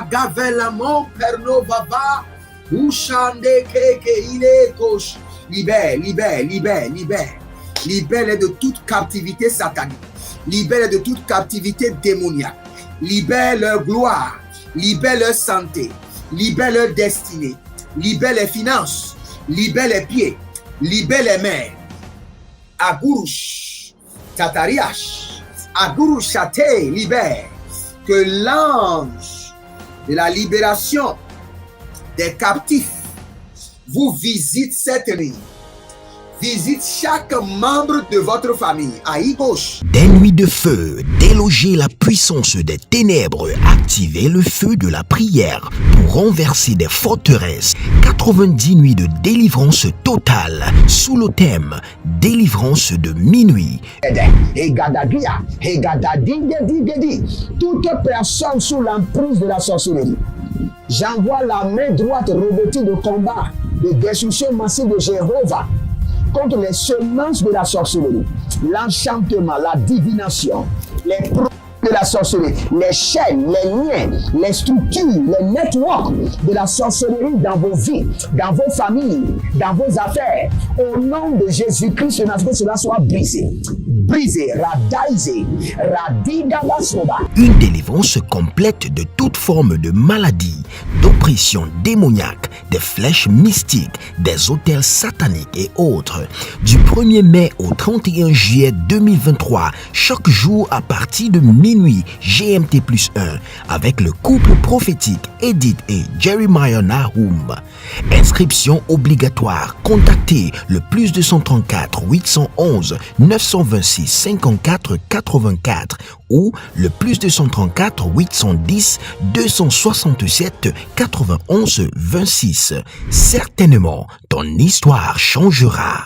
Agavelamo pernovava. Ushande keke ile kosh. Libère de toute captivité satanique. Libère de toute captivité démoniaque. Libère leur gloire. Libère leur santé. Libère leur destinée. Libère les finances. Libère les pieds. Libère les mains. Agurush. Tatariash. Agurush Chate. Libère. Que l'ange de la libération des captifs vous visite cette nuit. Visite chaque membre de votre famille. Aïe gauche. Des nuits de feu, déloger la puissance des ténèbres, activer le feu de la prière pour renverser des forteresses. 90 nuits de délivrance totale sous le thème délivrance de minuit. Toute personne sous l'emprise de la sorcellerie, j'envoie la main droite revêtue de combat, de destruction massive de Jéhovah contre les semences de la sorcellerie, l'enchantement, la divination, les produits de la sorcellerie, les chaînes, les liens, les structures, les networks de la sorcellerie dans vos vies, dans vos familles, dans vos affaires. Au nom de Jésus-Christ, cela soit brisé. Brisé, radaisé, radidalasoba. Une délivrance complète de toute forme de maladie, d'oppression démoniaque, des flèches mystiques, des autels sataniques et autres. Du 1er mai au 31 juillet 2023, chaque jour à partir de minuit GMT+1, avec le couple prophétique Edith et Jeremiah Nahum. Inscription obligatoire. Contactez le +234 811 926 54 84 ou le +234 810 267 91 26. Certainement, ton histoire changera.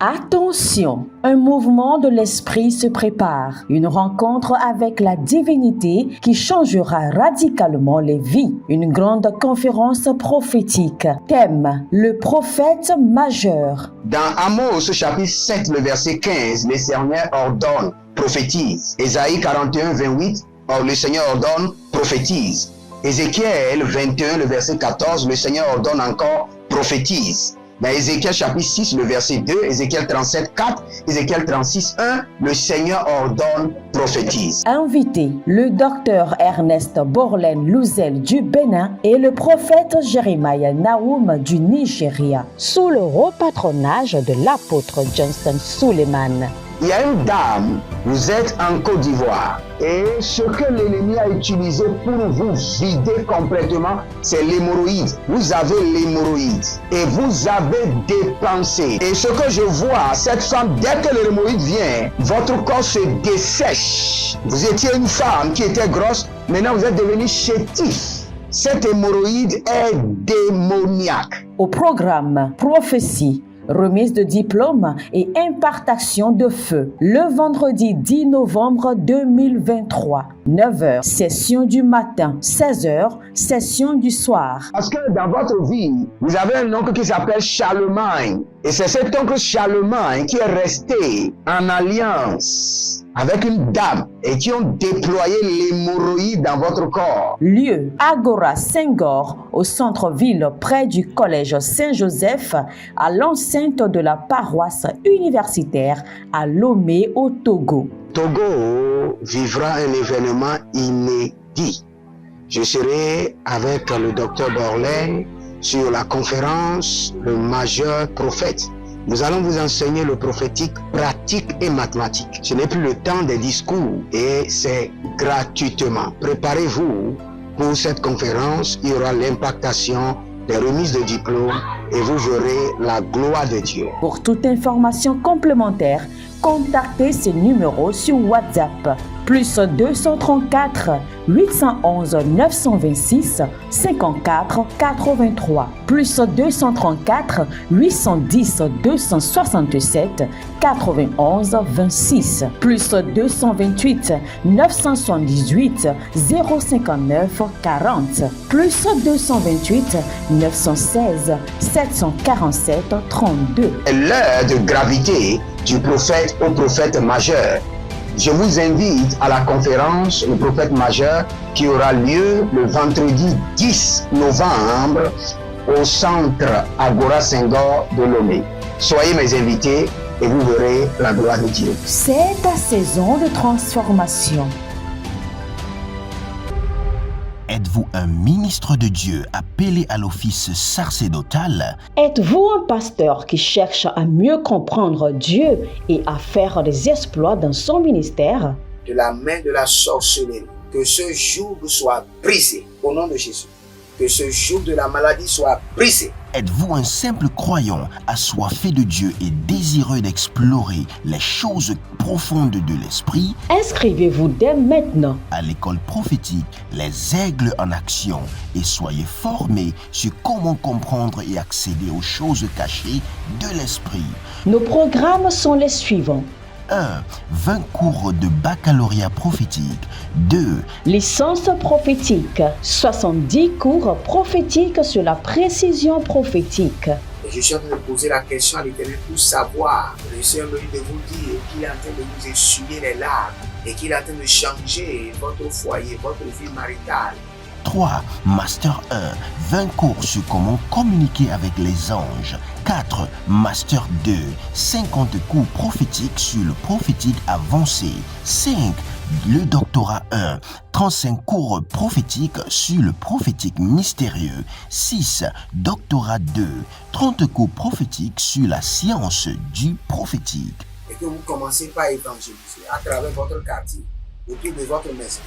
Attention, un mouvement de l'esprit se prépare, une rencontre avec la divinité qui changera radicalement les vies, une grande conférence prophétique. Thème, le prophète majeur. Dans Amos chapitre 7, le verset 15, le Seigneur ordonne, prophétise. Ésaïe 41, 28, le Seigneur ordonne, prophétise. Ézéchiel 21, le verset 14, le Seigneur ordonne encore, prophétise. Dans Ézéchiel chapitre 6, le verset 2, Ézéchiel 37, 4, Ézéchiel 36, 1, le Seigneur ordonne, prophétise. Invité, le docteur Ernest Borlen Louzel du Bénin et le prophète Jeremiah Nahum du Nigeria, sous le haut patronage de l'apôtre Johnson Suleiman. Il y a une dame, vous êtes en Côte d'Ivoire et ce que l'ennemi a utilisé pour vous vider complètement, c'est l'hémorroïde. Vous avez l'hémorroïde et vous avez dépensé. Et ce que je vois, cette femme, dès que l'hémorroïde vient, votre corps se dessèche. Vous étiez une femme qui était grosse, maintenant vous êtes devenu chétif. Cette hémorroïde est démoniaque. Au programme Prophétie, remise de diplôme et impartation de feu. Le vendredi 10 novembre 2023, 9h, session du matin, 16h, session du soir. Parce que dans votre vie, vous avez un oncle qui s'appelle Charlemagne. Et c'est cet oncle Charlemagne qui est resté en alliance avec une dame et qui ont déployé l'hémorroïde dans votre corps. Lieu, Agora Senghor, au centre-ville près du collège Saint-Joseph, à l'enceinte de la paroisse universitaire à Lomé au Togo. Togo vivra un événement inédit. Je serai avec le docteur Borlen sur la conférence Le Majeur Prophète. Nous allons vous enseigner le prophétique pratique et mathématique. Ce n'est plus le temps des discours et c'est gratuitement. Préparez-vous pour cette conférence. Il y aura l'impactation des remises de diplômes et vous verrez la gloire de Dieu. Pour toute information complémentaire, contactez ces numéros sur WhatsApp. Plus 234 811 926 54 83. Plus 234 810 267 91 26. Plus 228 978 059 40. Plus 228 916 747 32. C'est l'heure de gravité du prophète au prophète majeur. je vous invite à la conférence Le Prophète Majeur qui aura lieu le vendredi 10 novembre au centre Agora Senghor de Lomé. Soyez mes invités et vous verrez la gloire de Dieu. C'est ta saison de transformation. Êtes-vous un ministre de Dieu appelé à l'office sacerdotal? Êtes-vous un pasteur qui cherche à mieux comprendre Dieu et à faire des exploits dans son ministère? De la main de la sorcellerie, que ce joug soit brisé au nom de Jésus. Que ce joug de la maladie soit brisé. Êtes-vous un simple croyant assoiffé de Dieu et désireux d'explorer les choses profondes de l'esprit? Inscrivez-vous dès maintenant À l'école prophétique Les Aigles en Action et soyez formés sur comment comprendre et accéder aux choses cachées de l'esprit. Nos programmes sont les suivants. 1. 20 cours de baccalauréat prophétique. 2. Licence prophétique. 70 cours prophétiques sur la précision prophétique. Et je suis en train de poser la question à l'Éternel pour savoir. Le Seigneur me dit de vous dire qu'il est en train de vous essuyer les larmes et qu'il est en train de changer votre foyer, votre vie maritale. 3. Master 1. 20 cours sur comment communiquer avec les anges. 4. Master 2. 50 cours prophétiques sur le prophétique avancé. 5. Le doctorat 1. 35 cours prophétiques sur le prophétique mystérieux. 6. Doctorat 2. 30 cours prophétiques sur la science du prophétique. Et que vous commencez par évangéliser à travers votre quartier, autour de votre maison,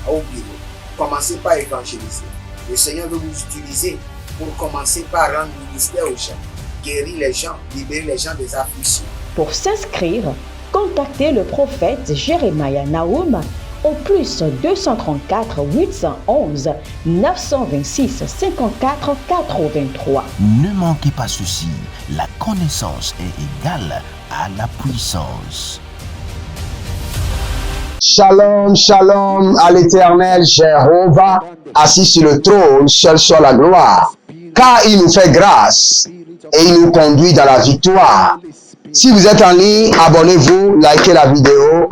au bureau. Commencez par évangéliser. Le Seigneur veut vous utiliser pour commencer par rendre ministère aux gens, guérir les gens, libérer les gens des afflictions. Pour s'inscrire, contactez le prophète Jérémia Naoum au plus 234 811 926 54 83. Ne manquez pas ceci, la connaissance est égale à la puissance. Shalom, shalom à l'Éternel Jéhovah, assis sur le trône, seul soit la gloire. Car il nous fait grâce et il nous conduit dans la victoire. Si vous êtes en ligne, abonnez-vous, likez la vidéo,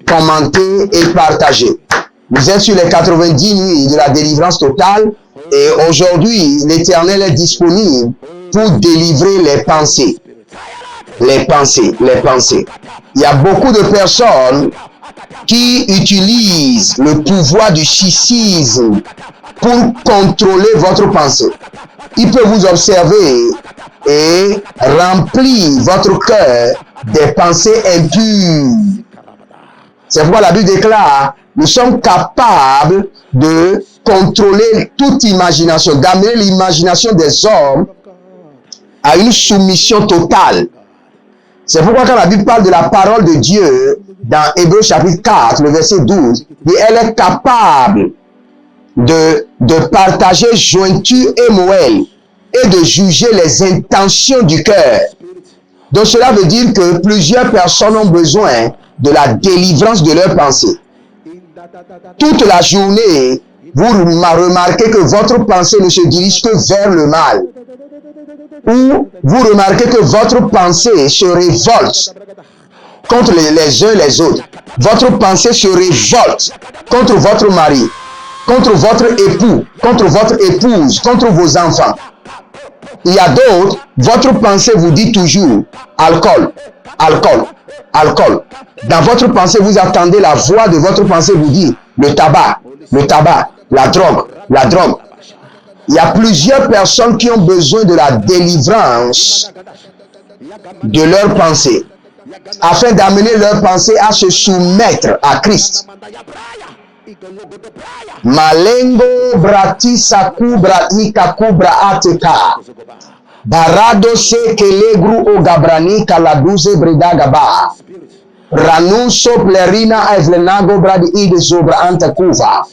commentez et partagez. Vous êtes sur les 90 nuits de la délivrance totale et aujourd'hui, l'Éternel est disponible pour délivrer les pensées. Les pensées. Il y a beaucoup de personnes qui utilisent le pouvoir du schisme pour contrôler votre pensée. Il peut vous observer et remplir votre cœur des pensées impures. C'est pourquoi la Bible déclare, nous sommes capables de contrôler toute imagination, d'amener l'imagination des hommes à une soumission totale. C'est pourquoi quand la Bible parle de la parole de Dieu, dans Hébreux chapitre 4, le verset 12, elle est capable de partager jointure et moelle et de juger les intentions du cœur. Donc cela veut dire que plusieurs personnes ont besoin de la délivrance de leurs pensées. Toute la journée, vous remarquez que votre pensée ne se dirige que vers le mal. Ou vous remarquez que votre pensée se révolte contre les uns les autres. Votre pensée se révolte contre votre mari, contre votre époux, contre votre épouse, contre vos enfants. Il y a d'autres, votre pensée vous dit toujours alcool, alcool, alcool. Dans votre pensée, vous attendez la voix de votre pensée vous dire le tabac, la drogue, la drogue. Il y a plusieurs personnes qui ont besoin de la délivrance de leurs pensées, afin d'amener leurs pensées à se soumettre à Christ. Malengo brati saku brati kakubra ateka. Barado se kelegru o gabrani kaladuze bredagaba. Ranuso plerina evlenago bradi ide zobra antakuva.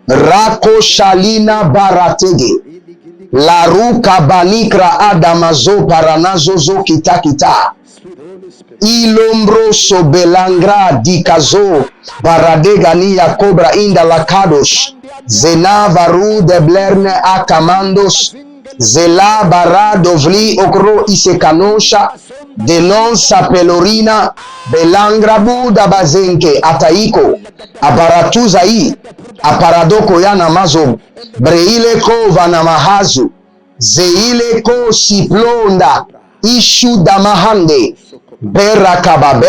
Rako shalina baratege. Laru kabanikra adamazo paranazo zo kita kita. Ilombro sobelangra dikazo baradegani ya cobra inda la kadosh. Zena varu de blerne akamandos. Zela bara dovli okro isekanosha. de non sapelorina, belangra buda bazenke, ataiko, abaratuzai, aparadoko yana mazo, breile ko vanamahazu, zeile ko siplonda, ishu damahande, berakaba,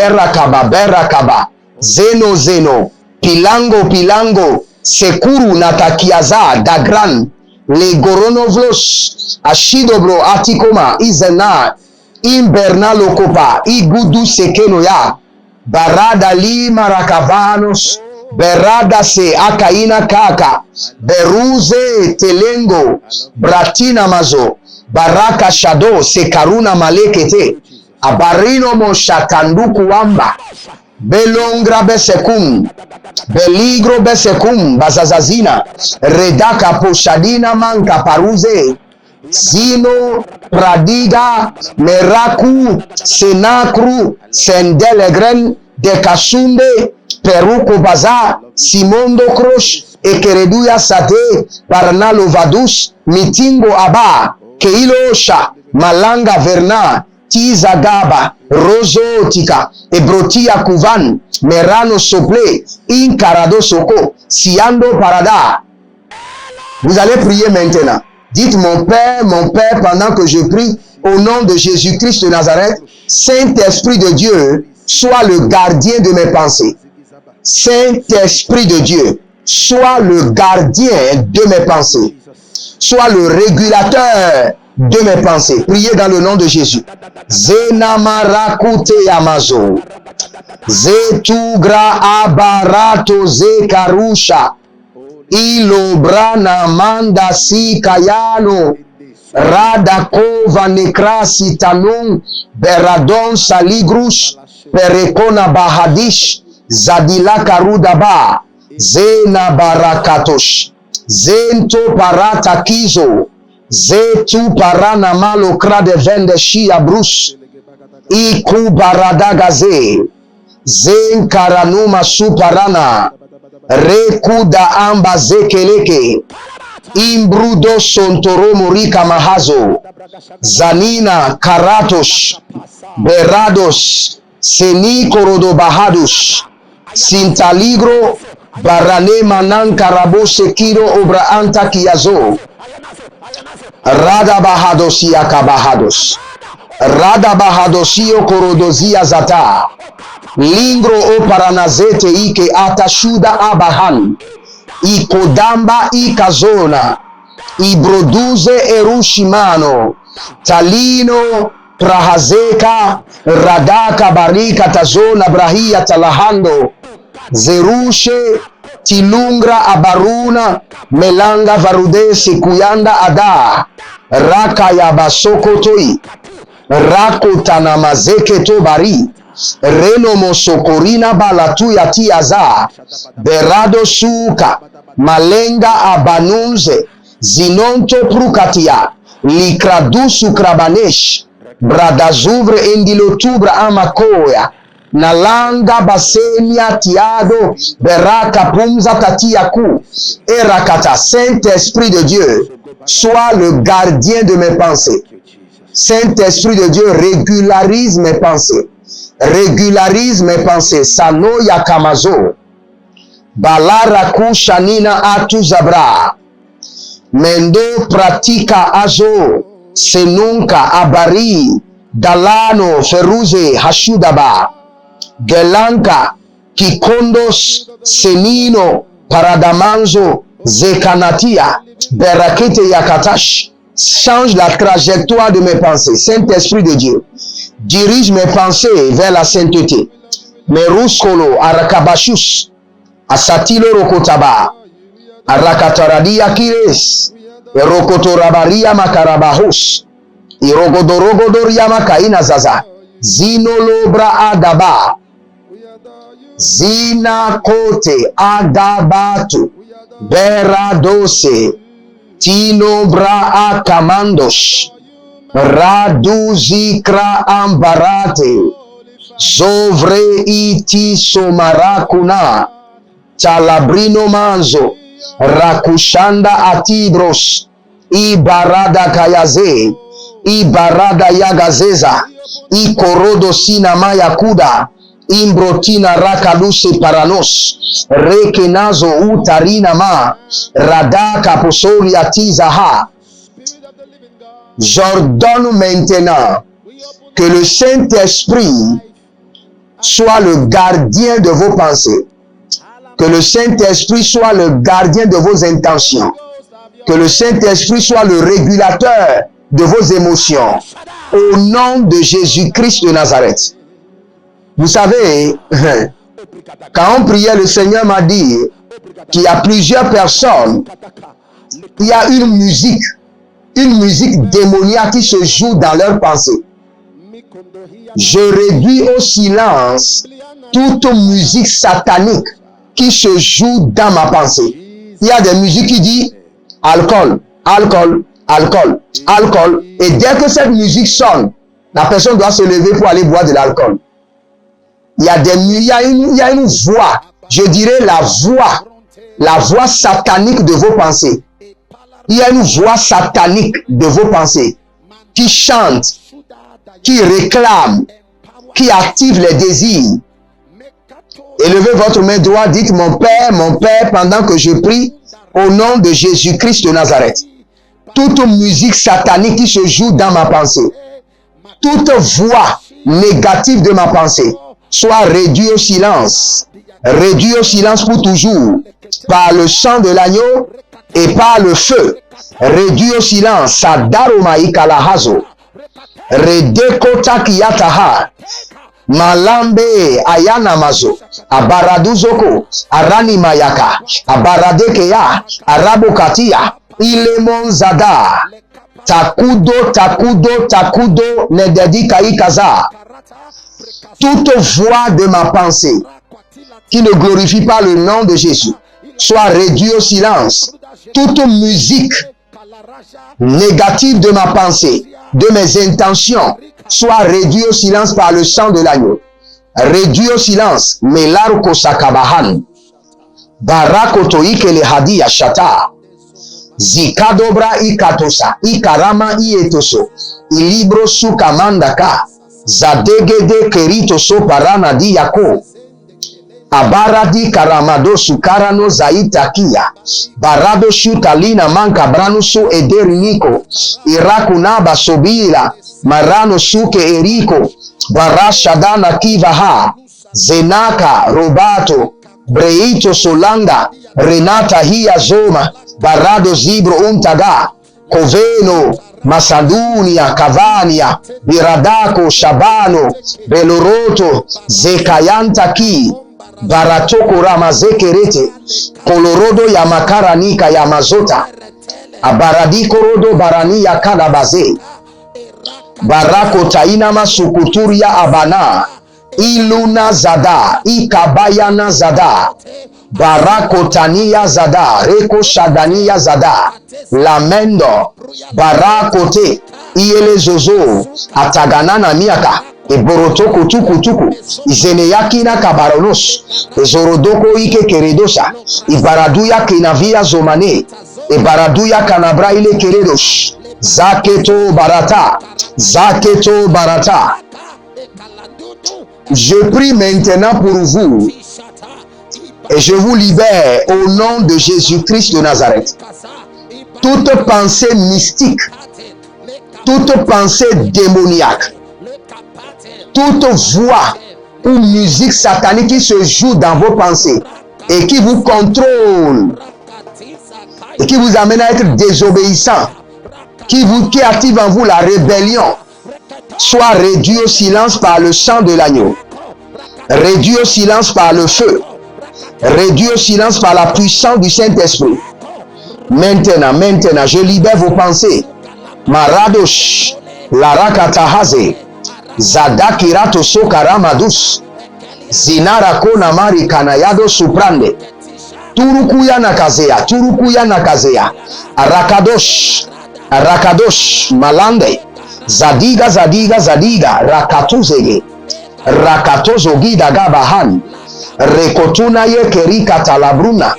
zeno, pilango, sekuru natakiaza, dagran, le goronovlos, ashidobro atikoma, izena, imbernalokopa, igudu sekenoya, barada li marakavanos, berada se akaina kaka, beruze telengo, bratina mazo, baraka shado sekaruna malekete, abarino moshatanduku wamba, belongra besekum, beligro besekum, bazazazina, redaka poshadina manka paruze, zino, pradiga, meraku, senakru, sendelegren, dekasunde, peruko baza, simondo krosh, ekereduya sate, parnalo vadus, mitingo aba, keilosha, malanga verna, tizagaba, rozotika, ebrotia kuvan, merano sople, inkarado soko, siando parada. Vous allez prier maintenant. Dites mon Père, pendant que je prie, au nom de Jésus-Christ de Nazareth, Saint-Esprit de Dieu, sois le gardien de mes pensées. Saint-Esprit de Dieu, sois le gardien de mes pensées. Sois le régulateur de mes pensées. Priez dans le nom de Jésus. Zenamarakute Amazo. Zetugra abarato zekarusha. Ilobrana manda si kayano. Radakova nekrasi tanung. Beradon saligrush. Perekona bahadish. Zadila karudaba. Zena barakatosh. Zento parata kizo. Zetu parana malo krade vende shia brus. Iku baradagaze. Zen karanuma suparana. Rekuda amba zekeleke. Imbrudo sontoro morika mahazo. Zanina karatosh. Berados. Senikorodo bahadush. Sintaligro. Barane manan karabo sekiro obra anta kiazo. Rada bahadosia kabahados. Rada bahadosio korodozia zata. Lingro o paranazete ike atashuda abahan. Ikodamba ikazona. Ibroduze erushimano. Talino prahazeka. Radaka barika tazona brahia talahando. Zerushe tilungra abaruna melanga varudesi kuyanda ada raka ya basokotoi rakutana mazeke tobari reno mosokorina balatu ya tiaza berado suka malenga abanunze zinonto prukatia likradusu krabanesh bradazuvre endilotubra amakoya Nalanga basenia tiado beraka pumza tatiaku erakata. Saint-Esprit de Dieu, sois le gardien de mes pensées. Saint-Esprit de Dieu, régularise mes pensées. Régularise mes pensées. Sano yakamazo. Balaraku shanina atu zabra. Mendo pratika azo. Senunka abari. Dalano feruze hashudaba. Gelanka, Kikondos, Senino, Paradamanzo, Zekanatia, Berakete Yakatash. Change la trajectoire de mes pensées. Saint-Esprit de Dieu, dirige mes pensées vers la sainteté. Meruskolo, Arakabashus, Asatilo Rokotaba, Arakataradia Kires, Rokotorabaria Makarabahus, Irogodorogodoria Makaina Zaza, Zinolobra Agaba, Zina Kote Agabatu, Beradose, Tinobra Akamandosh, Raduzikra Ambarate, Zovre iti Somarakuna, Talabrino Manzo, Rakushanda Atibros, Ibarada Kayaze, Ibarada Yagazeza, Ikorodo Sinama Yakuda, Imbrotina Rakaluse Paranos, Rekenazo Utarina Ma, Radaka Posoria Tizaha. J'ordonne maintenant que le Saint-Esprit soit le gardien de vos pensées, que le Saint-Esprit soit le gardien de vos intentions, que le Saint-Esprit soit le régulateur de vos émotions, au nom de Jésus-Christ de Nazareth. Vous savez, quand on priait, le Seigneur m'a dit qu'il y a plusieurs personnes, il y a une musique démoniaque qui se joue dans leurs pensées. Je réduis au silence toute musique satanique qui se joue dans ma pensée. Il y a des musiques qui disent alcool, alcool, alcool, alcool. Et dès que cette musique sonne, la personne doit se lever pour aller boire de l'alcool. Il y a une voix, je dirais la voix satanique de vos pensées. Il y a une voix satanique de vos pensées qui chante, qui réclame, qui active les désirs. Élevez votre main droite, dites mon Père, pendant que je prie au nom de Jésus-Christ de Nazareth. Toute musique satanique qui se joue dans ma pensée, toute voix négative de ma pensée, soit réduite au silence pour toujours, par le sang de l'agneau et par le feu. Réduit au silence, Sadaromaï Kalahazo, Redekota Kiyataha, Malambe Ayanamazo, Abaraduzoko, Arani Mayaka, Abaradekeya, Arabokatia, Ilemon Zada, Takudo, Nededi Kaikaza. Toute voix de ma pensée qui ne glorifie pas le nom de Jésus soit réduite au silence. Toute musique négative de ma pensée, de mes intentions, soit réduite au silence par le sang de l'agneau. Réduit au silence, Melarko Sakabahan, Barakoto Ikele Hadi Ashata, Zikadobra Ikatosa, Ikarama Ietoso, Ilibro Sukamandaka, Zadegede Keritoso Parana Diyako, Abaradi Karamado Sukarano Zaitakia, Barado Shutalina Manka Branuso Ederiniko, Irakunaba Sobila, Marano Suke Eriko, Barashadana Kivaha, Zenaka Robato, Breito Solanga, Renata Hia Zoma, Barado Zibro Untaga, Coveno, Masadunia, Cavania, Biradako, Shabano, Beloroto, Zekayanta Ki, Baratoko Ramazekerete, Kolorodo Yamakaranika Yamazota, Abaradiko Rodo Barania Kalabaze, Barako Tainama Sukuturia Abana, Iluna Zada, Ikabayana Zada, Barako Tania Zada, Reko Shadania Zada, Lamendo, Barakote, Iele Zozo, Ataganana Miaka, Eborotoko Tukutuku, Izeneyakina Kabaronos, Ezorodoko Ike Keredosa, Ibaraduya Kinavia Zomane, Ebaraduya Kanabra Ile Keredos, Zaketo Barata, Zaketo Barata. Je prie maintenant pour vous et je vous libère au nom de Jésus-Christ de Nazareth. Toute pensée mystique, toute pensée démoniaque, toute voix ou musique satanique qui se joue dans vos pensées et qui vous contrôle et qui vous amène à être désobéissant, qui active en vous la rébellion, soit réduit au silence par le sang de l'agneau, réduit au silence par le feu, réduit au silence par la puissance du Saint-Esprit. Maintenant, je libère vos pensées. Maradosh, Larakatahaze, Zadakirato Sokaramadus, Zinarako Namari Kanayado Suprande, Turukuya Nakazea, Rakadosh, Malande, Zadiga, Rakatuzege, Rakatozo Gida Gabahan, Rekotuna Ye Kerika Talabruna,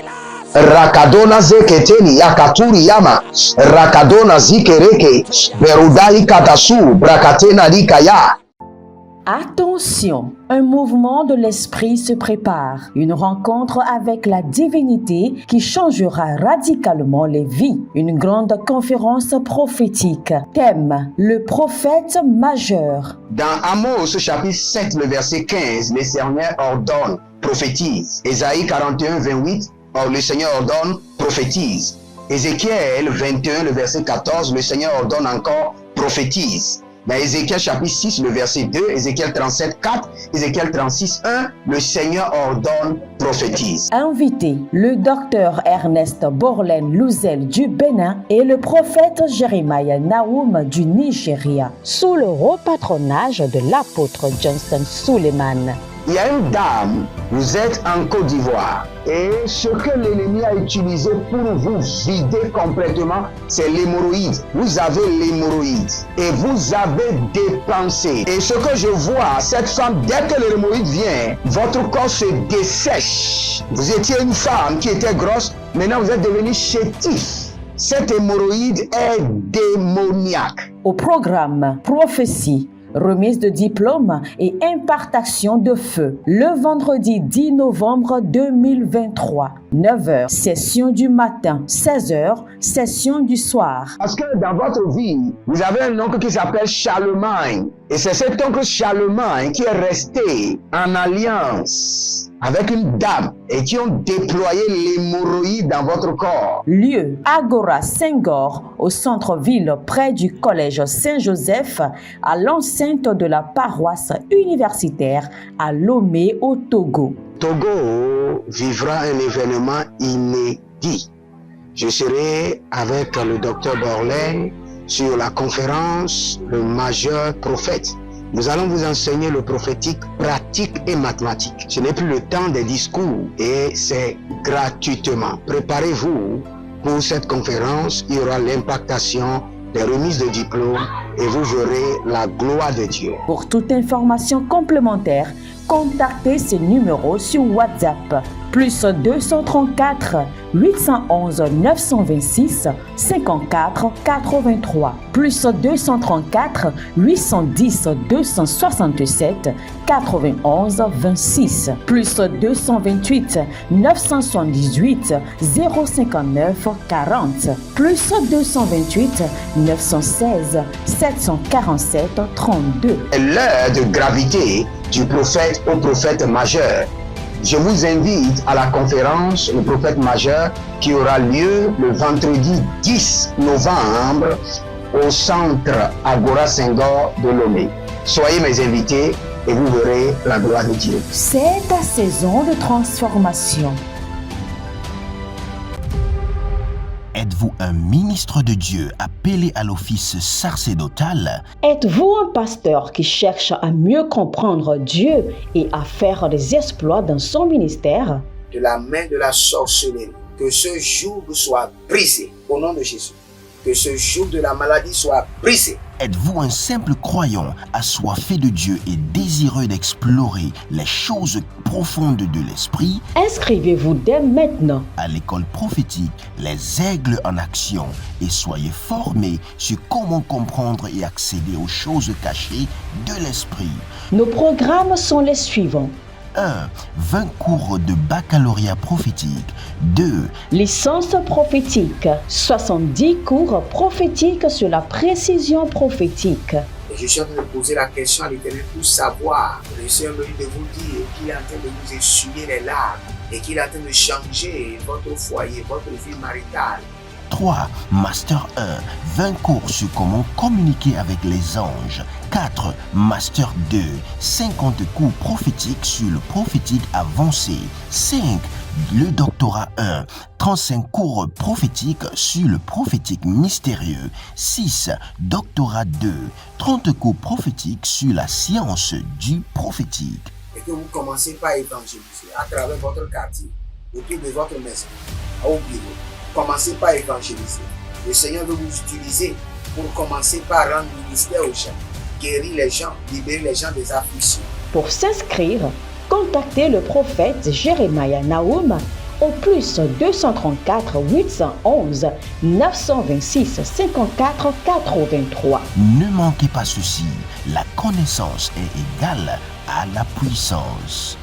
Rakadona zeketeni yakaturi yama. Rakadona zikereke. Berudai katasu. Brakatena likaya. Attention, un mouvement de l'esprit se prépare, une rencontre avec la divinité qui changera radicalement les vies, une grande conférence prophétique. Thème, le prophète majeur. Dans Amos chapitre 7, le verset 15, le Seigneur ordonne, prophétise. Ésaïe 41, 28, le Seigneur ordonne, prophétise. Ézéchiel 21, le verset 14, le Seigneur ordonne encore, prophétise. Dans Ézéchiel chapitre 6, le verset 2, Ézéchiel 37, 4, Ézéchiel 36, 1, le Seigneur ordonne, prophétise. Invité, le docteur Ernest Borlen Louzel du Bénin et le prophète Jeremiah Nahum du Nigeria, sous le haut patronage de l'apôtre Johnson Suleiman. Il y a une dame, vous êtes en Côte d'Ivoire et ce que l'ennemi a utilisé pour vous vider complètement, c'est l'hémorroïde. Vous avez l'hémorroïde et vous avez dépensé. Et ce que je vois, cette femme, dès que l'hémorroïde vient, votre corps se dessèche. Vous étiez une femme qui était grosse, maintenant vous êtes devenu chétif. Cette hémorroïde est démoniaque. Au programme Prophétie, remise de diplôme et impartation de feu. Le vendredi 10 novembre 2023, 9h, session du matin, 16h, session du soir. Parce que dans votre vie, vous avez un oncle qui s'appelle Charlemagne. Et c'est cet oncle Charlemagne qui est resté en alliance avec une dame et qui ont déployé l'hémorroïde dans votre corps. Lieu, Agora Senghor, au centre-ville près du collège Saint-Joseph, à l'enceinte de la paroisse universitaire à Lomé au Togo. Togo vivra un événement inédit. Je serai avec le docteur Borlen sur la conférence Le Majeur Prophète. Nous allons vous enseigner le prophétique pratique et mathématique. Ce n'est plus le temps des discours et c'est gratuitement. Préparez-vous pour cette conférence. Il y aura l'impactation des remises de diplômes et vous verrez la gloire de Dieu. Pour toute information complémentaire, contactez ces numéros sur WhatsApp. Plus 234 811 926 54 83. Plus 234 810 267 91 26. Plus 228 978 059 40. Plus 228 916 747 32. L'heure de gravité du prophète au prophète majeur. Je vous invite à la conférence Le Prophète Majeur qui aura lieu le vendredi 10 novembre au centre Agora Senghor de Lomé. Soyez mes invités et vous verrez la gloire de Dieu. C'est ta saison de transformation. Êtes-vous un ministre de Dieu appelé à l'office sacerdotal? Êtes-vous un pasteur qui cherche à mieux comprendre Dieu et à faire des exploits dans son ministère? De la main de la sorcellerie, que ce joug soit brisé au nom de Jésus. Que ce joug de la maladie soit brisé. Êtes-vous un simple croyant assoiffé de Dieu et désireux d'explorer les choses profondes de l'esprit? Inscrivez-vous dès maintenant À l'école prophétique Les Aigles en Action et soyez formés sur comment comprendre et accéder aux choses cachées de l'esprit. Nos programmes sont les suivants. 1. 20 cours de baccalauréat prophétique. 2. Licence prophétique. 70 cours prophétiques sur la précision prophétique. Et je suis en train de poser la question à l'Éternel pour savoir. Le Seigneur me dit de vous dire qu'il est en train de vous essuyer les larmes et qu'il est en train de changer votre foyer, votre vie maritale. 3. Master 1. 20 cours sur comment communiquer avec les anges. 4. Master 2. 50 cours prophétiques sur le prophétique avancé. 5. Le doctorat 1. 35 cours prophétiques sur le prophétique mystérieux. 6. Doctorat 2. 30 cours prophétiques sur la science du prophétique. Et que vous commencez par évangéliser à travers votre quartier, autour de votre maison, au bureau. Commencez par évangéliser. Le Seigneur veut vous utiliser pour commencer par rendre ministère aux gens, guérir les gens, libérer les gens des afflictions. Pour s'inscrire, contactez le prophète Jeremiah Nahum au plus 234 811 926 54 83. Ne manquez pas ceci, la connaissance est égale à la puissance.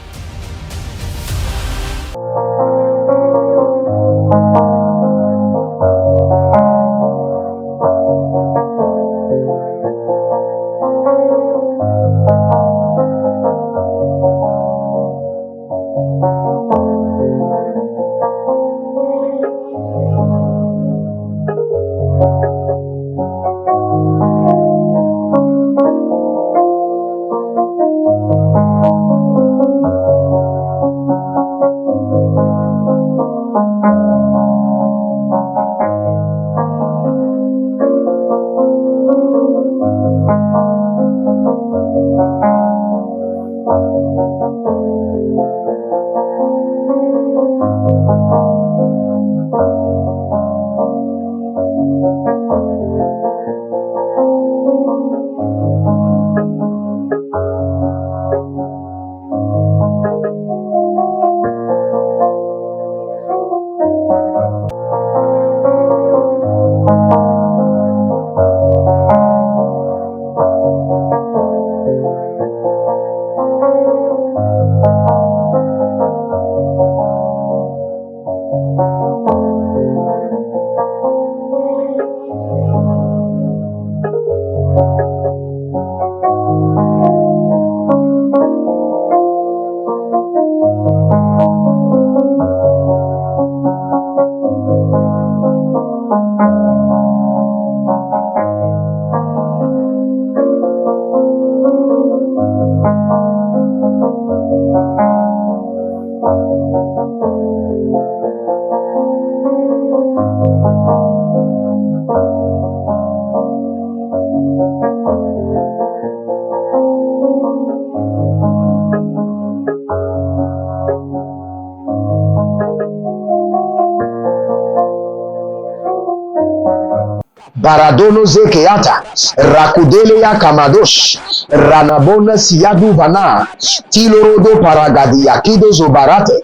Baradono zekeata, rakudele ya kamadosh, ranabona siyadu vana, tilorodo paragadia kido zobarate,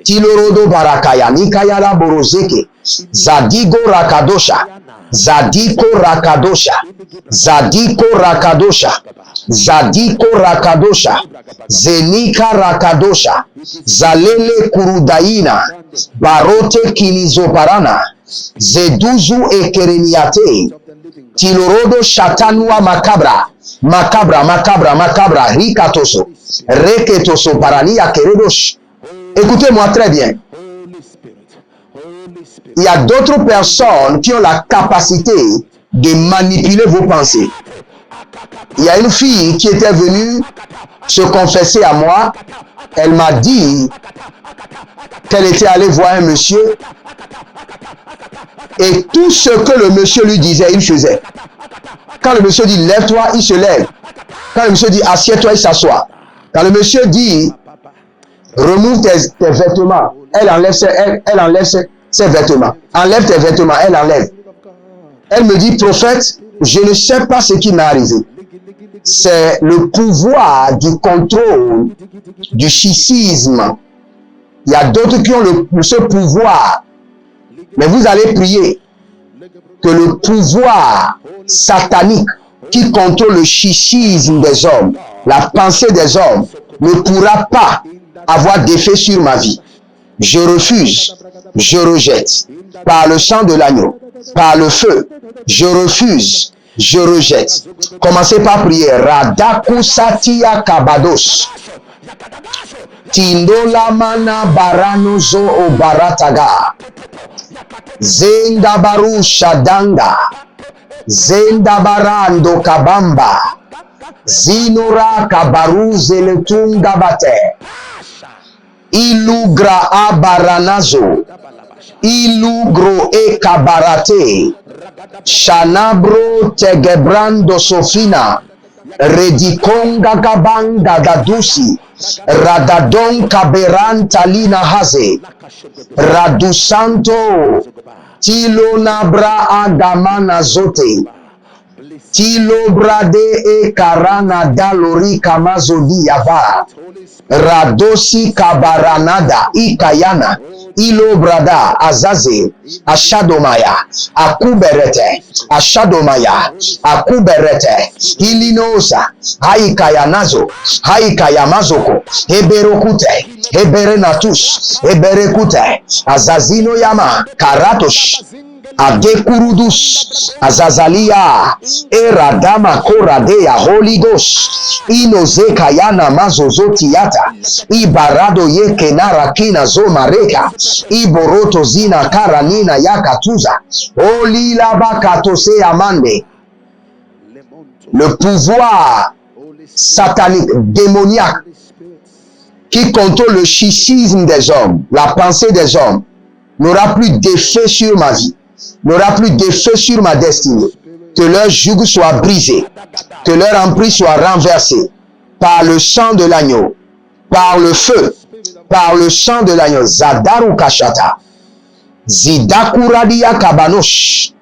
tilorodo barakaya nikayala borozeke, zadigo rakadosha, zadiko rakadosha, zadiko rakadosha, zadiko rakadosha, zenika rakadosha, zalele kurudaina, barote kilizoparana, zeduzu ekereniate, tilorodo shatanua makabra, makabra, rikatoso, reketoso parania keredosh. Écoutez-moi très bien. Il y a d'autres personnes qui ont la capacité de manipuler vos pensées. Il y a une fille qui était venue se confesser à moi. Elle m'a dit qu'elle était allée voir un monsieur et tout ce que le monsieur lui disait, il faisait. Quand le monsieur dit lève-toi, il se lève. Quand le monsieur dit assieds-toi, il s'assoit. Quand le monsieur dit remove tes vêtements, elle enlève ses vêtements. Enlève tes vêtements, elle enlève. Elle me dit, prophète, je ne sais pas ce qui m'est arrivé. C'est le pouvoir du contrôle, du schisme. Il y a d'autres qui ont ce pouvoir. Mais vous allez prier que le pouvoir satanique qui contrôle le schisme des hommes, la pensée des hommes, ne pourra pas avoir d'effet sur ma vie. Je refuse, je rejette. Par le sang de l'agneau, par le feu, je refuse, je rejette. Commencez par prier. Radaku satia kabados. Tindola mana baranozo o barataga. Zenda baru shadanga. Zenda barando kabamba. Zinora kabaru zeletunga bate. Ilugra abaranazo. Ilugro e kabarate. Shanabro tegebrando sofina. Redikonga gabanga dadusi. Radadon kaberan talina haze. Radusanto. Tilo nabra agamana zote. Tilobrade e karana dalori kamazodi yava. Radosi kabaranada ikayana. Ilobrada azaze. Ashadomaya. Akuberete. Ashadomaya. Akuberete. Ilinosa. Haikayanazo. Haikayamazoko. Heberokute. Heberenatus. Heberekute. Azazino yama. Karatosh. Adekurudus, Azazalia, Eradama Koradea, Holy Ghost, Inoze Kayana Mazozotiata, Ibarado Yeke Narakina Zomareka, Iboroto Zina Karanina Yakatuza, Olila Bakatose Amande. Le pouvoir satanique, démoniaque, qui contrôle le schisme des hommes, la pensée des hommes, n'aura plus d'effet sur ma vie, n'aura plus d'effet sur ma destinée. Que leur joug soit brisé, que leur emprise soit renversée par le sang de l'agneau, par le feu, par le sang de l'agneau. Zadaru Kashata, Zidakuradia Kabanosh,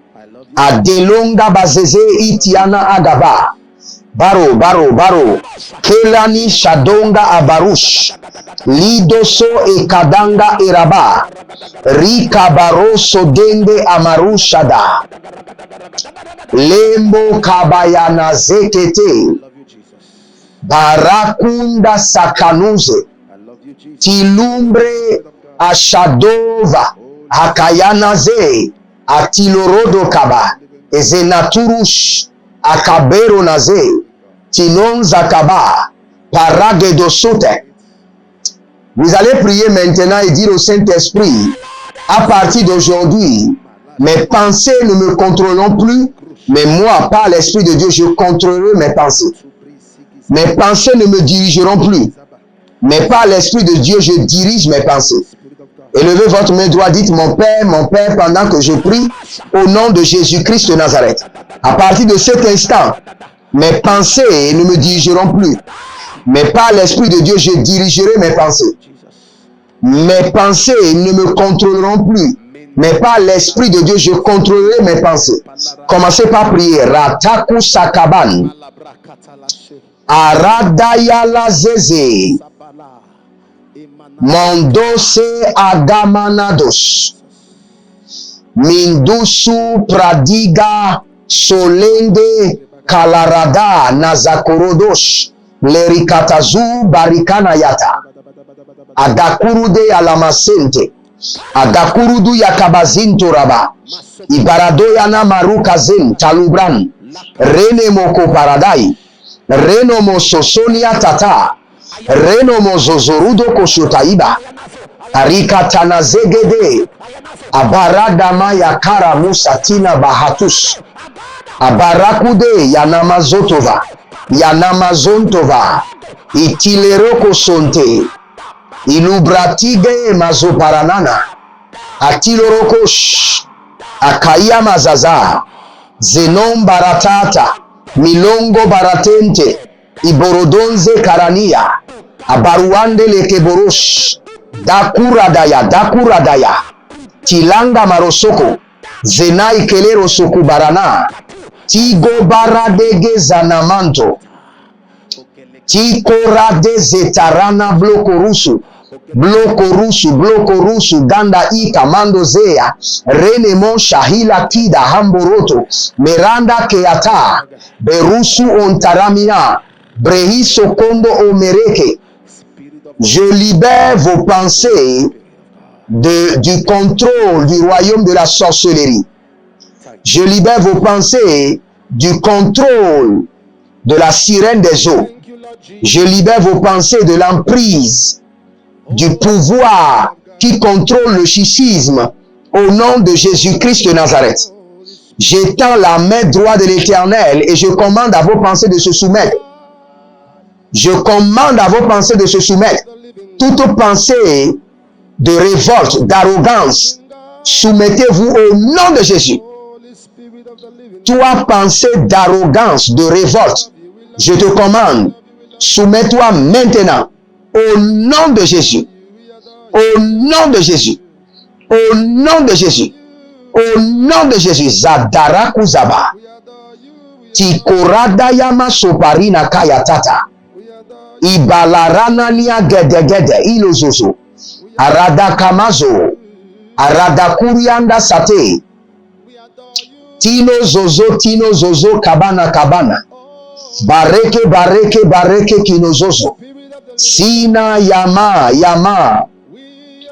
Adelonga Bazeze Itiana Agaba, Baro, Kelani Shadonga Abarush, Lidoso e Kadanga Iraba, Rika Baroso Dende Amarushada, Lembo Kabayana Zekete, Barakunda Sakanuze, Tilumbre Ashadova, Akayanaze, Atilorodo Kaba, Ezenaturush, Akabero Naze, Tinon Zakaba, Paragedosote. Vous allez prier maintenant et dire au Saint-Esprit, à partir d'aujourd'hui, mes pensées ne me contrôleront plus, mais moi, par l'Esprit de Dieu, je contrôlerai mes pensées. Mes pensées ne me dirigeront plus, mais par l'Esprit de Dieu, je dirige mes pensées. Élevez votre main droite, dites mon Père, pendant que je prie, au nom de Jésus-Christ de Nazareth. À partir de cet instant, mes pensées ne me dirigeront plus, mais par l'Esprit de Dieu, je dirigerai mes pensées. Mes pensées ne me contrôleront plus, mais par l'Esprit de Dieu, je contrôlerai mes pensées. Commencez par prier. Rataku Sakaban, Aradayala Zeze, Mondose Agamanados, Mindusu Pradiga Solende Kalarada Nazakorodosh, Lerikatazu Barikanayata, Agakurude Alamasente, Agakurudu Yakabazinto Raba, Ibaradoyana Marukazen Talubran, Rene Moko Paradai, Reno Mososonia Tata, Reno Mozozorudo Koshotaiba, Arikatana Zegede, Abaradama Yakara Musatina Bahatus, Abarakude Yanamazotova, Yanamazontova, Itileroko Sonte, Ilubratige Mazoparanana, Atilorokosh, Akaya Mazaza, Zenon Baratata, Milongo Baratente, Iborodonze Karania, Abaruande Lekeborosh, Dakuradaya, Tilanga Marosoko, Zenai Kelero Sokubarana, Tigo Baradege Zanamanto, Tikorade Zetarana Blokorusu, Ganda Ika Mandozea, Renemon Shahila Kida Hamboroto, Miranda Keata, Berusu Ontaramia, Brehiso Kondo Omereke. Je libère vos pensées du contrôle du royaume de la sorcellerie. Je libère vos pensées du contrôle de la sirène des eaux. Je libère vos pensées de l'emprise du pouvoir qui contrôle le schisme au nom de Jésus-Christ de Nazareth. J'étends la main droite de l'Éternel et je commande à vos pensées de se soumettre. Je commande à vos pensées de se soumettre. Toute pensée de révolte, d'arrogance, soumettez-vous au nom de Jésus. Toi, pensée d'arrogance, de révolte, je te commande, soumets-toi maintenant au nom de Jésus. Au nom de Jésus. Au nom de Jésus. Au nom de Jésus. Zadara Kuzaba. Tikorada yama soparina kayatata. Ibalarana nia gedegede ilozozo. Arada kamazo. Arada kurianda sate. Tino zozo kabana kabana. Bareke kinozozo. Sina yama.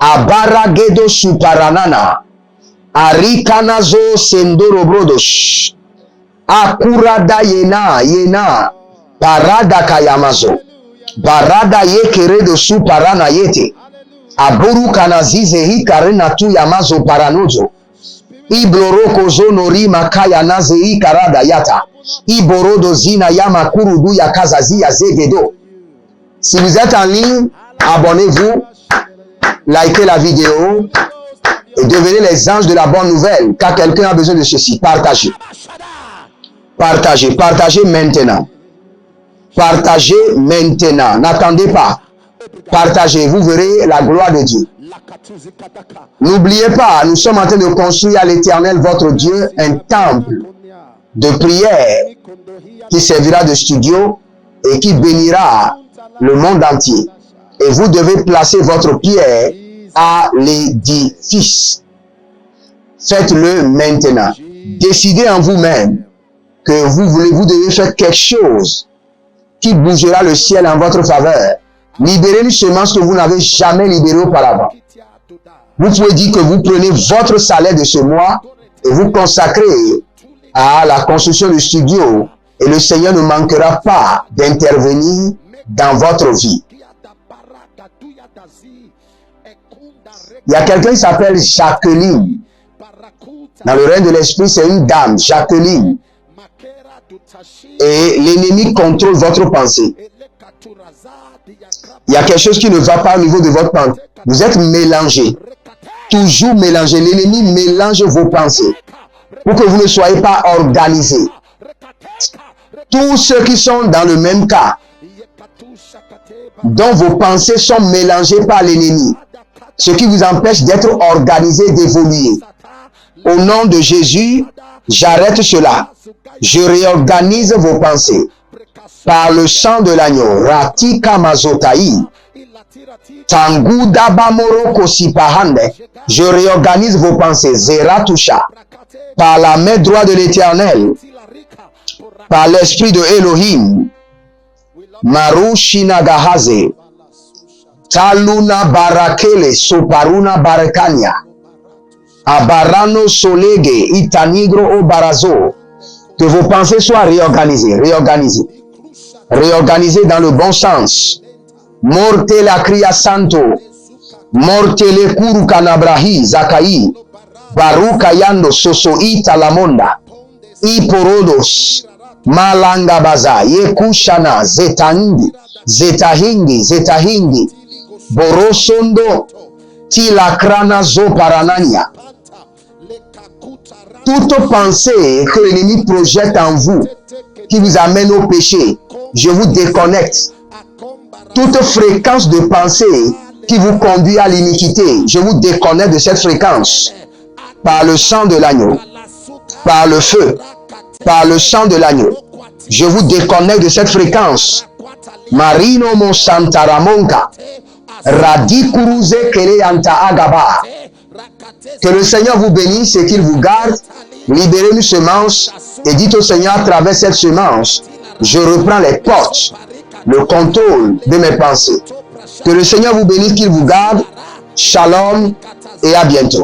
Abaragedo suparanana. Arikanazo sendoro brodos. Akurada yena. Parada kayamazo. Barada yekeredo suparana yete. Aburu kanazize hikarena tu yamazo paranozo. Ibloroko zonori makaya naze ikarada yata. Iborodo zina yama kurudu ya kazazi ya zegedo. Si vous êtes en ligne, abonnez-vous, likez la vidéo et devenez les anges de la bonne nouvelle, car quelqu'un a besoin de ceci. Partagez maintenant. Partagez maintenant. N'attendez pas. Partagez, vous verrez la gloire de Dieu. N'oubliez pas, nous sommes en train de construire à l'Éternel, votre Dieu, un temple de prière qui servira de studio et qui bénira le monde entier. Et vous devez placer votre pierre à l'édifice. Faites-le maintenant. Décidez en vous-même que vous devez faire quelque chose qui bougera le ciel en votre faveur. Libérez une semence que vous n'avez jamais libérée auparavant. Vous pouvez dire que vous prenez votre salaire de ce mois et vous consacrez à la construction du studio et le Seigneur ne manquera pas d'intervenir dans votre vie. Il y a quelqu'un qui s'appelle Jacqueline. Dans le règne de l'esprit, c'est une dame, Jacqueline. Et l'ennemi contrôle votre pensée. Il y a quelque chose qui ne va pas au niveau de votre pensée. Vous êtes mélangé. Toujours mélangé. L'ennemi mélange vos pensées pour que vous ne soyez pas organisés. Tous ceux qui sont dans le même cas, dont vos pensées sont mélangées par l'ennemi, ce qui vous empêche d'être organisé, d'évoluer. Au nom de Jésus, j'arrête cela. Je réorganise vos pensées. Par le sang de l'agneau, Ratika Mazotaï, Tanguda Bamoro Kosipahande, je réorganise vos pensées. Zeratusha, par la main droite de l'Éternel, par l'esprit de Elohim, Marushina Gahaze, Taluna Barakele, Soparuna Barakanya, Abarano Solege, Itanigro Obarazo, que vos pensées soient réorganisées, réorganisées dans le bon sens. Morte la cria santo, morte le kuru kanabrahi, zakai, barukayando sosoita lamonda, iporodos, malangabaza, yekushana, zetahingi, borosondo, tilakrana zo parananya. Toute pensée que l'ennemi projette en vous, qui vous amène au péché, je vous déconnecte. Toute fréquence de pensée qui vous conduit à l'iniquité, je vous déconnecte de cette fréquence. Par le sang de l'agneau, par le feu, par le sang de l'agneau, je vous déconnecte de cette fréquence. Marino mo santaramonka, radikuruze kele anta agaba. Que le Seigneur vous bénisse et qu'il vous garde. Libérez une semence et dites au Seigneur à travers cette semence, je reprends les portes, le contrôle de mes pensées. Que le Seigneur vous bénisse, qu'il vous garde. Shalom et à bientôt.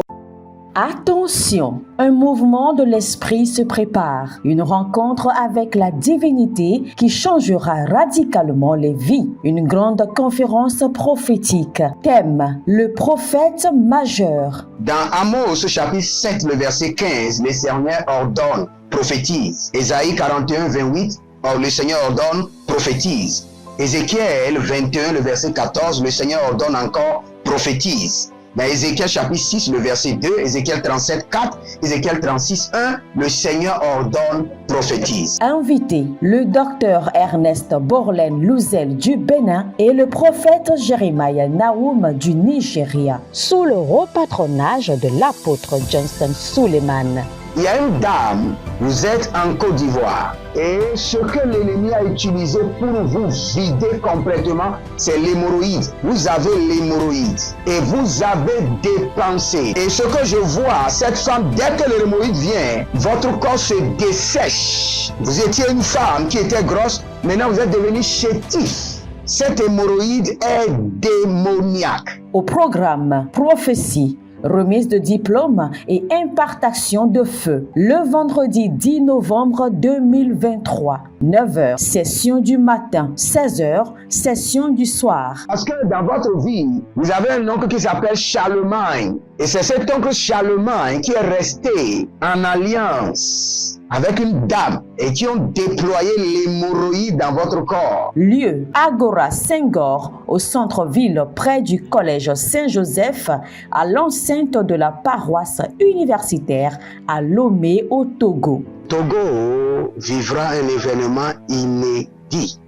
Attention, un mouvement de l'esprit se prépare, une rencontre avec la divinité qui changera radicalement les vies, une grande conférence prophétique. Thème, le prophète majeur. Dans Amos chapitre 7, le verset 15, le Seigneur ordonne, prophétise. Ésaïe 41, 28, le Seigneur ordonne, prophétise. Ézéchiel 21, le verset 14, le Seigneur ordonne encore, prophétise. Dans Ézéchiel chapitre 6, le verset 2, Ézéchiel 37, 4, Ézéchiel 36, 1, le Seigneur ordonne, prophétise. Invité, le docteur Ernest Borlen Louzel du Bénin et le prophète Jeremiah Nahum du Nigeria, sous le haut patronage de l'apôtre Johnson Suleiman. Il y a une dame, vous êtes en Côte d'Ivoire. Et ce que l'ennemi a utilisé pour vous vider complètement, c'est l'hémorroïde. Vous avez l'hémorroïde et vous avez dépensé. Et ce que je vois, cette femme, dès que l'hémorroïde vient, votre corps se dessèche. Vous étiez une femme qui était grosse, maintenant vous êtes devenu chétif. Cette hémorroïde est démoniaque. Au programme Prophétie, remise de diplôme et impartation de feu. Le vendredi 10 novembre 2023, 9h, session du matin, 16h, session du soir. Parce que dans votre vie, vous avez un oncle qui s'appelle Charlemagne. Et c'est cet oncle Charlemagne qui est resté en alliance avec une dame et qui ont déployé l'hémorroïde dans votre corps. Lieu, Agora Senghor, au centre-ville près du collège Saint-Joseph, à l'enceinte de la paroisse universitaire à Lomé au Togo. Togo vivra un événement inédit.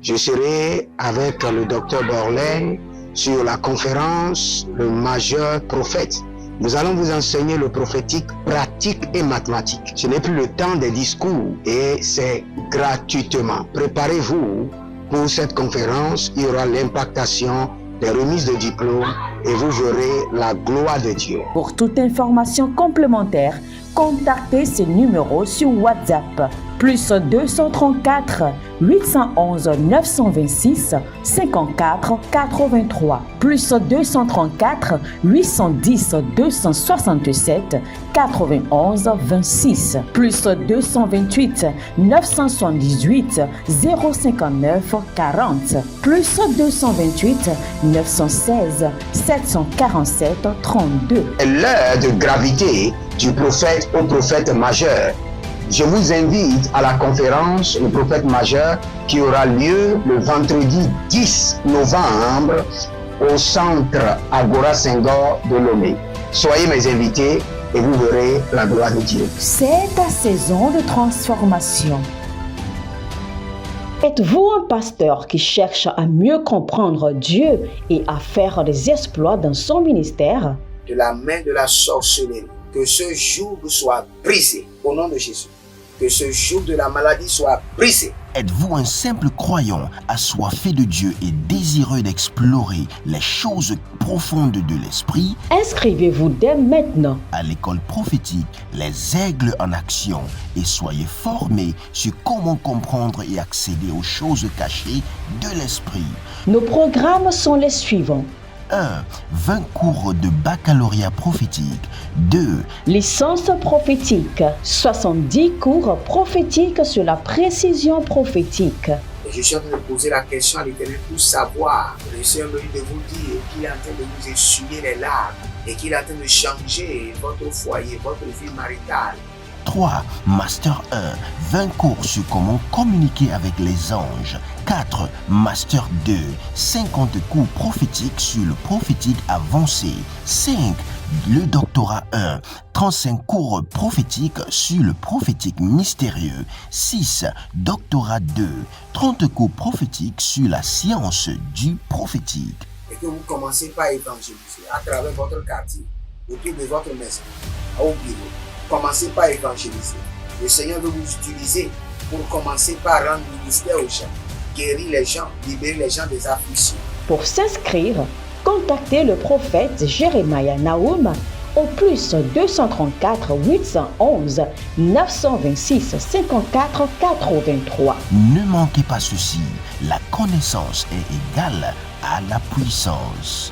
Je serai avec le docteur Borlin sur la conférence Le Majeur Prophète. Nous allons vous enseigner le prophétique pratique et mathématique. Ce n'est plus le temps des discours et c'est gratuitement. Préparez-vous pour cette conférence. Il y aura l'impactation des remises de diplômes et vous verrez la gloire de Dieu. Pour toute information complémentaire, contactez ces numéros sur WhatsApp. Plus 234 811 926 54 83. Plus 234 810 267 91 26. Plus 228 978 059 40. Plus 228 916 747 32. L'heure de gravité du prophète au prophète majeur. Je vous invite à la conférence Le Prophète Majeur qui aura lieu le vendredi 10 novembre au centre Agora Senghor de Lomé. Soyez mes invités et vous verrez la gloire de Dieu. C'est ta saison de transformation. Êtes-vous un pasteur qui cherche à mieux comprendre Dieu et à faire des exploits dans son ministère? De la main de la sorcellerie, que ce joug soit brisé au nom de Jésus. Que ce joug de la maladie soit brisé. Êtes-vous un simple croyant assoiffé de Dieu et désireux d'explorer les choses profondes de l'esprit? Inscrivez-vous dès maintenant À l'école prophétique Les Aigles en Action et soyez formés sur comment comprendre et accéder aux choses cachées de l'esprit. Nos programmes sont les suivants. 1. 20 cours de baccalauréat prophétique. 2. Licence prophétique. 70 cours prophétiques sur la précision prophétique. Et je suis en train de poser la question à l'Éternel pour savoir. Le Seigneur me dit de vous dire qu'il est en train de vous essuyer les larmes et qu'il est en train de changer votre foyer, votre vie maritale. 3. Master 1. 20 cours sur comment communiquer avec les anges. 4. Master 2. 50 cours prophétiques sur le prophétique avancé. 5. Le doctorat 1. 35 cours prophétiques sur le prophétique mystérieux. 6. Doctorat 2. 30 cours prophétiques sur la science du prophétique. Et que vous commencez par évangéliser à travers votre quartier, autour de votre maison, au bureau. Commencez par évangéliser. Le Seigneur veut vous utiliser pour commencer par rendre ministère aux gens, guérir les gens, libérer les gens des afflictions. Pour s'inscrire, contactez le prophète Jérémia Naoum au plus 234 811 926 54 83. Ne manquez pas ceci, la connaissance est égale à la puissance.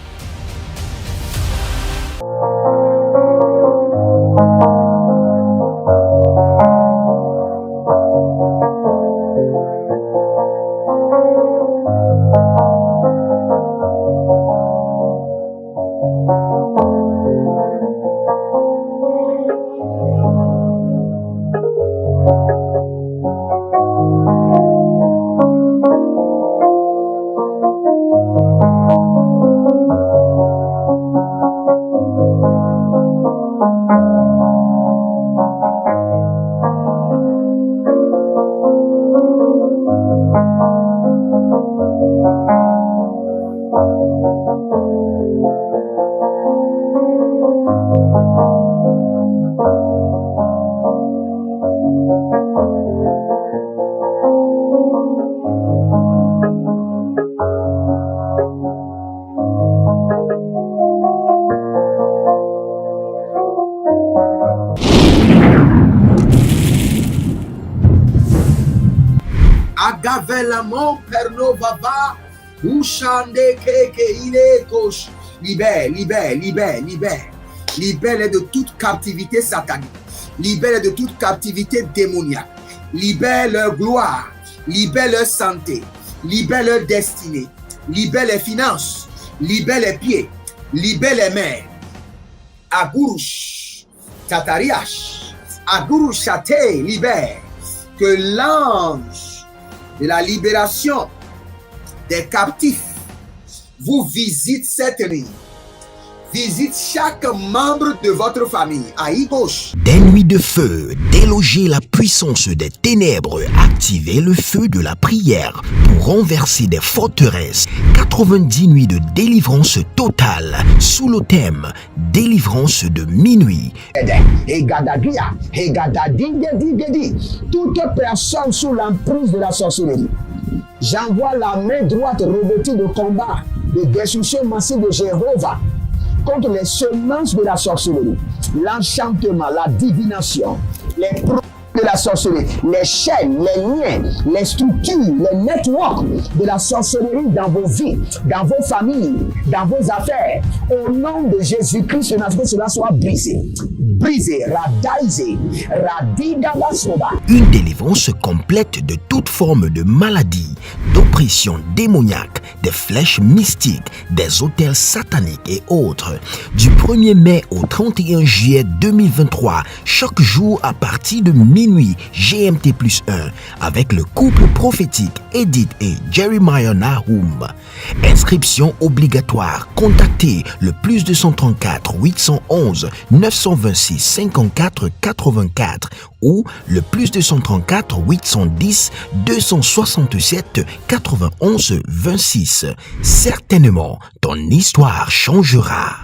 Lamon Perno Baba, Ushande Keke Ile Kosh. Libère, libère, libère, libère. Libère-les de toute captivité satanique. Libère-les de toute captivité démoniaque. Libère leur gloire. Libère leur santé. Libère leur destinée. Libère les finances. Libère les pieds. Libère les mains. Agurush. Tatariash. Agurush Chate. Libère. Que l'ange de la libération des captifs vous visite cette nuit. Visite chaque membre de votre famille. Aïe gauche. Des nuits de feu, déloger la puissance des ténèbres, activer le feu de la prière pour renverser des forteresses. 90 nuits de délivrance totale sous le thème délivrance de minuit. Toute personne sous l'emprise de la sorcellerie, j'envoie la main droite revêtue de combat, de destruction massive de Jéhovah contre les semences de la sorcellerie, l'enchantement, la divination, les produits de la sorcellerie, les chaînes, les liens, les structures, les networks de la sorcellerie dans vos vies, dans vos familles, dans vos affaires. Au nom de Jésus-Christ, que cela soit brisé. Brisé, radaisé, radidabasoba. Une délivrance complète de toute forme de maladie, d'oppression démoniaque, des flèches mystiques, des autels sataniques et autres. Du 1er mai au 31 juillet 2023, chaque jour à partir de minuit GMT+1, avec le couple prophétique Edith et Jeremiah Nahum. Inscription obligatoire. Contactez le +234 811 926 54 84 ou le +234 810 267 91 26. Certainement, ton histoire changera.